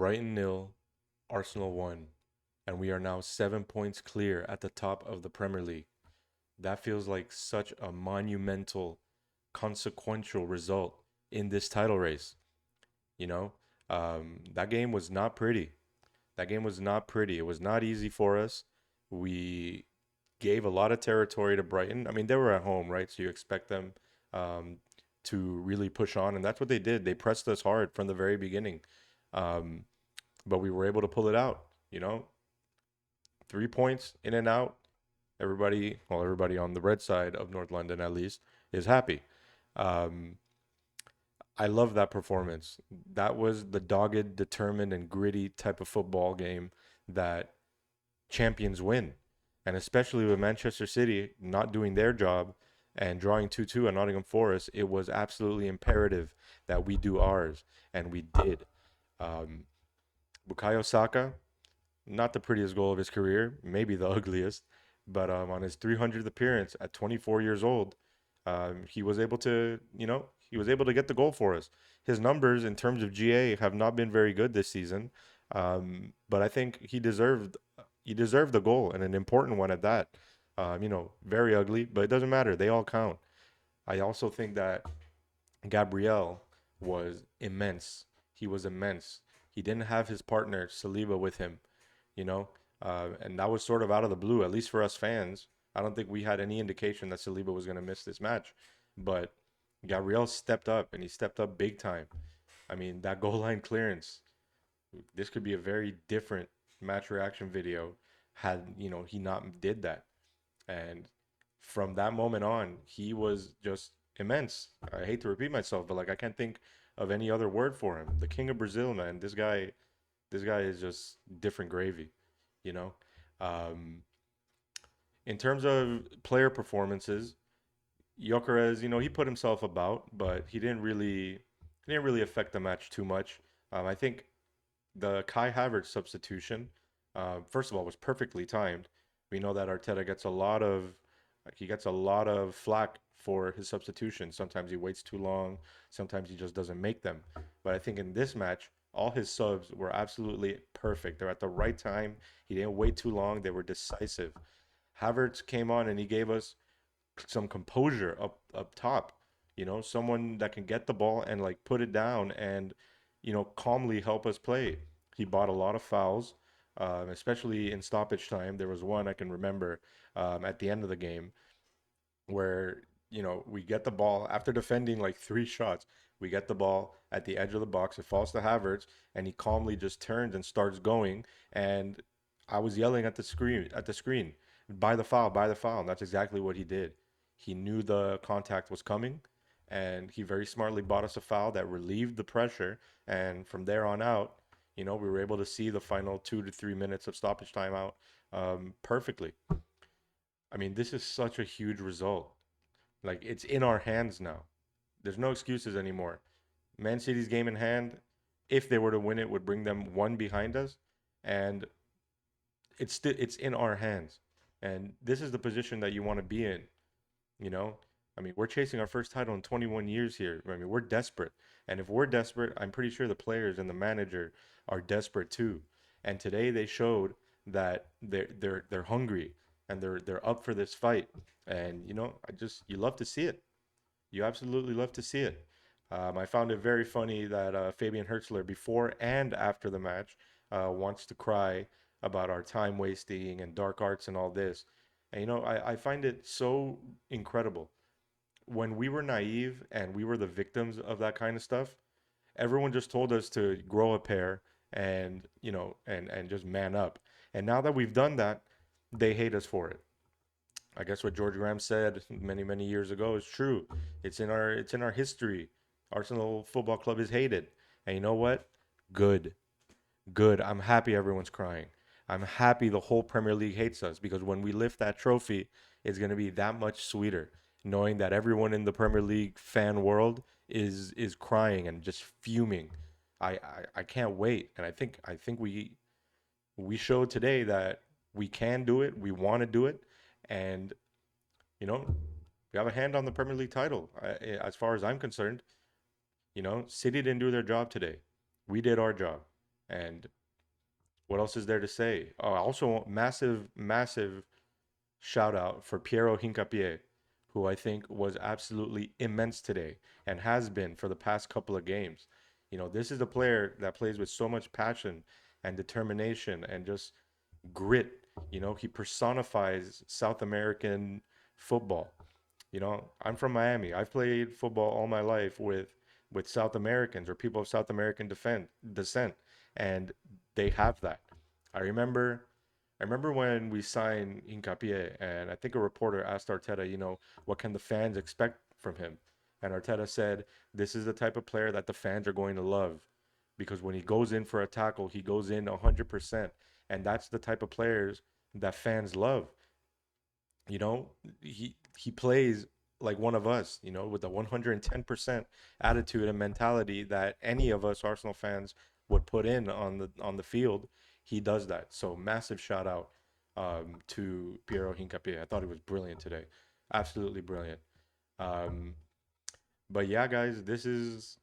Brighton nil, Arsenal 1, and we are now 7 points clear at the top of the Premier League. That feels like such a monumental, consequential result in this title race. You know, that game was not pretty. That game was not pretty. It was not easy for us. We gave a lot of territory to Brighton. I mean, they were at home, right? So you expect them um, to really push on, and that's what they did. They pressed us hard from the very beginning, um, but we were able to pull it out. You know, 3 points in and out. Everybody on the red side of North London at least is happy. Um, I love that performance. That was the dogged, determined, and gritty type of football game that champions win. And especially with Manchester City not doing their job and drawing 2-2 at Nottingham Forest, it was absolutely imperative that we do ours. And we did. Um, Bukayo Saka, not the prettiest goal of his career, maybe the ugliest, but on his 300th appearance at 24 years old, he was able to, he was able to get the goal for us. His numbers in terms of GA have not been very good this season, but I think he deserved the goal and an important one at that. Very ugly, but it doesn't matter. They all count. I also think that Gabriel was immense. He was immense. He didn't have his partner Saliba with him, you know, and that was sort of out of the blue, at least for us fans. I don't think we had any indication that Saliba was going to miss this match, but Gabriel stepped up and he stepped up big time. I mean, that goal line clearance, this could be a very different match reaction video had, he not did that. And from that moment on, he was just immense. I hate to repeat myself, but like I can't think of any other word for him. The king of Brazil, man. This guy is just different gravy, you know. Um, in terms of player performances, Gyökeres, he put himself about, but he didn't really affect the match too much. I think the Kai Havertz substitution, first of all, was perfectly timed. We know that Arteta gets a lot of flack for his substitution. Sometimes he waits too long. Sometimes he just doesn't make them. But I think in this match, all his subs were absolutely perfect. They're at the right time. He didn't wait too long. They were decisive. Havertz came on and he gave us some composure up top. Someone that can get the ball and like put it down and calmly help us play. He bought a lot of fouls, especially in stoppage time. There was one I can remember at the end of the game where we get the ball after defending like three shots. We get the ball at the edge of the box. It falls to Havertz, and he calmly just turns and starts going. And I was yelling at the screen, buy the foul, buy the foul. And that's exactly what he did. He knew the contact was coming, and he very smartly bought us a foul that relieved the pressure. And from there on out, we were able to see the final 2 to 3 minutes of stoppage time out perfectly. I mean, this is such a huge result. Like, it's in our hands now. There's no excuses anymore. Man City's game in hand, if they were to win it, would bring them one behind us, and it's in our hands. And this is the position that you want to be in. You know, I mean, we're chasing our first title in 21 years here. I mean, we're desperate, and if we're desperate, I'm pretty sure the players and the manager are desperate too. And today they showed that they're hungry and they're up for this fight. And you love to see it. You absolutely love to see it. I found it very funny that Fabian Hürzeler, before and after the match, wants to cry about our time wasting and dark arts and all this. And I find it so incredible. When we were naive and we were the victims of that kind of stuff, everyone just told us to grow a pair and and just man up. And now that we've done that, they hate us for it. I guess what George Graham said many, many years ago is true. It's in our history. Arsenal Football Club is hated. And you know what? Good. Good. I'm happy everyone's crying. I'm happy the whole Premier League hates us, because when we lift that trophy, it's going to be that much sweeter knowing that everyone in the Premier League fan world is crying and just fuming. I can't wait. And I think we showed today that we can do it, we want to do it, and you know, we have a hand on the Premier League title. As far as I'm concerned, City didn't do their job today. We did our job, And what else is there to say? Oh, also massive shout out for Piero Hincapié, who I think was absolutely immense today and has been for the past couple of games. This is a player that plays with so much passion and determination and just grit. He personifies South American football. I'm from Miami. I've played football all my life with South Americans or people of South American descent, and they have that. I remember I remember when we signed Hincapié, and I think a reporter asked Arteta, what can the fans expect from him? And Arteta said, this is the type of player that the fans are going to love because when he goes in for a tackle, he goes in 100%. And that's the type of players that fans love. You know, he plays like one of us, with a 110% attitude and mentality that any of us Arsenal fans would put in on the field. He does that. So massive shout out to Piero Hincapié. I thought he was brilliant today, absolutely brilliant. Um, but yeah, guys, this is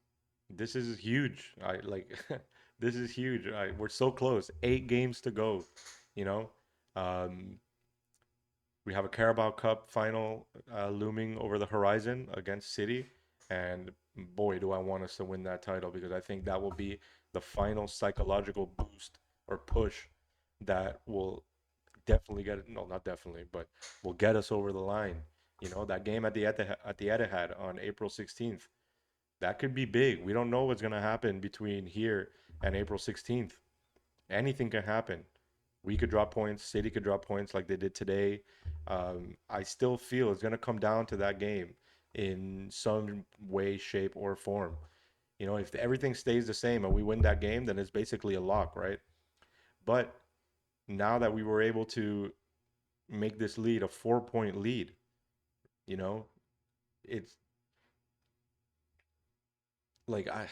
huge. I like this is huge. We're so close. 8 games to go. You know. Um, we have a Carabao Cup final looming over the horizon against City, and boy, do I want us to win that title because I think that will be the final psychological boost or push that will definitely get no, not definitely, but will get us over the line. That game at the Etihad on April 16th, that could be big. We don't know what's going to happen between here and April 16th. Anything can happen. We could drop points. City could drop points like they did today. I still feel it's going to come down to that game in some way, shape, or form. If everything stays the same and we win that game, then it's basically a lock, right? But now that we were able to make this lead a 4-point lead, you know, it's like I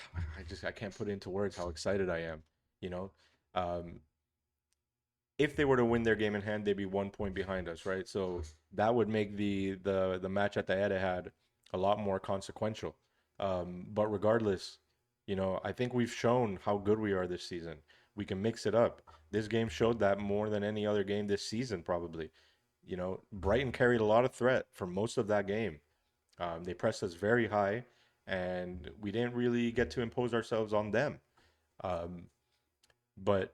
can't put into words how excited I am. You know, um, if they were to win their game in hand, they'd be 1 point behind us, right? So that would make the match at the Etihad a lot more consequential. But regardless, I think we've shown how good we are this season. We can mix it up. This game showed that more than any other game this season, probably. Brighton carried a lot of threat for most of that game. They pressed us very high, and we didn't really get to impose ourselves on them. Um, but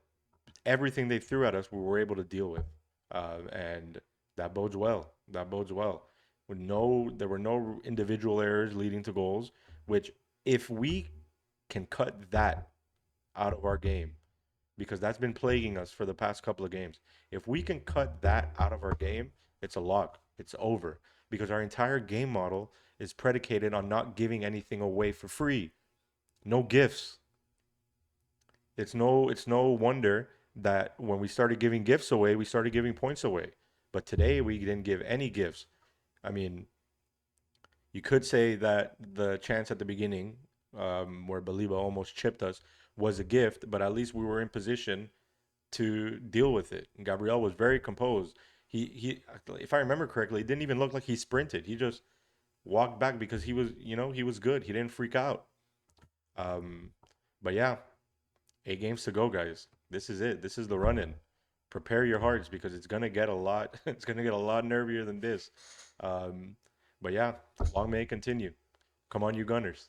everything they threw at us, we were able to deal with, and that bodes well. That bodes well. There were no individual errors leading to goals. Which, if we can cut that out of our game, because that's been plaguing us for the past couple of games. If we can cut that out of our game, it's a lock. It's over because our entire game model is predicated on not giving anything away for free. No gifts. It's no wonder that when we started giving gifts away, we started giving points away. But today we didn't give any gifts. I mean, you could say that the chance at the beginning, where Baliba almost chipped us, was a gift, but at least we were in position to deal with it. And Gabriel was very composed. If I remember correctly, it didn't even look like he sprinted. He just walked back because he was good. He didn't freak out. Um, but yeah, 8 games to go, guys. This is it. This is the run-in. Prepare your hearts because it's gonna get a lot. It's gonna get a lot nervier than this. Um, but yeah, long may it continue. Come on, you Gunners.